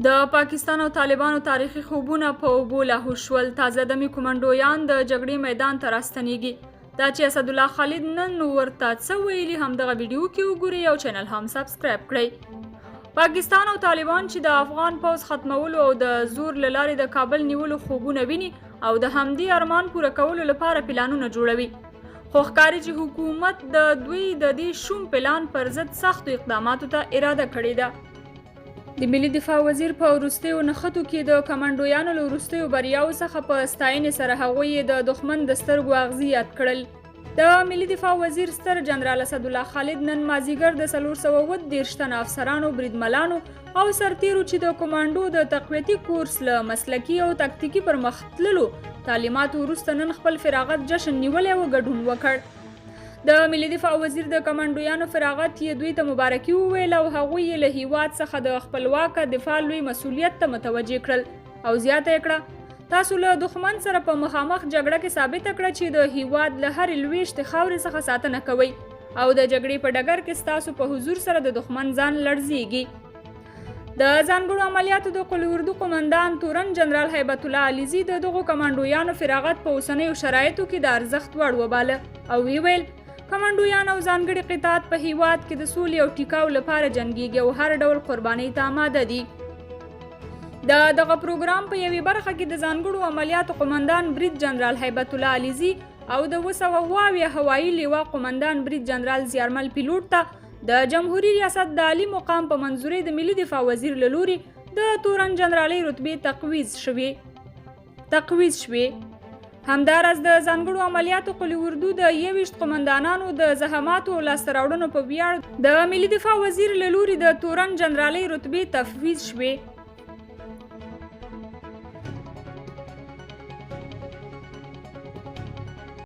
د پاکستان او طالبانو تاریخي خوبونه په اوبو لاهو شول. تازه دمي کومنډویان د جګړې میدان ته راستنیږي. دا چې اسدالله خالد نن ورته څه ویلي همدغه ویډیو کې وګورئ او چینل هم سبسکرایب کړئ. پاکستان او طالبان چې د افغان پوځ ختمولو او د زور له لارې د کابل نیولو خوبونه ویني او د همدې ارمان پوره کولو لپاره پلانونه جوړوي. خو ښکاري چې حکومت د دوی د دې شوم پلان پر ضد سختو اقداماتو ته اراده کړې ده. د ملي دفاع وزیر په وروستیو نښتو کې د کمانډویانو له وروستیو بریاو څخه په ستاینې سره هغوی د دښمن د سترګو اغزي یاد کړل. د ملي دفاع وزیر ستر جنرال اسدالله خالد نن مازیګر د 430 تنه افسرانو، بریدملانو او سرتیرو چې د کمانډو د تقویتي کورس له مسلکي او تکتیکي پرمختللو تعلیماتو وروسته نن خپل فراغت جشن نیولی او ګډون وکړ. د ملي دفاع وزیر د کمانډویانو فراغت یې دوی ته مبارکي وویل او هغوی یې له هیواد څخه د خپلواکه دفاع لوی مسؤلیت ته متوجه کړل او زیاته یې کړه تاسو له دښمن سره په مخامخ جګړه کې ثابته کړه چې د هیواد له هرې لویشتې خاورې څخه ساتنه کوئ او د جګړې په ډګر کې ستاسو په حضور سره د دښمن ځان لړزیږي. د ځانګړو عملیاتو د قل اردو قومندان تورن جنرال هیبت الله علیزي د دغو کمانډویانو فراغت په اوسنیو شرایطو کې د ارزښت وړ وباله او ویې ویل کمانډویان او ځانګړي قطاعت په هیواد کې د سولې او ټیکاو لپاره جنګیږي او هر ډول قربانۍ ته آماده دي. د دغه پروګرام په یوې برخه کې د ځانګړو عملیاتو قومندان برید جنرال هیبت الله علیزي او د 220 هوایي لیوا قومندان برید جنرال زیارمل پیلوټ ته د جمهوریت ریاست د عالی مقام په منظورې د ملي دفاع وزیر له لوري د تورن جنرالۍ رتبې تقویز شوې. همداراز د ځانګړو عملیاتو قل اردو د 21 قومندانانو د زحماتو او لاسته راوړنو په ویاړ د ملي دفاع وزیر له لوري د تورن جنرالۍ رتبې تفویض شوې.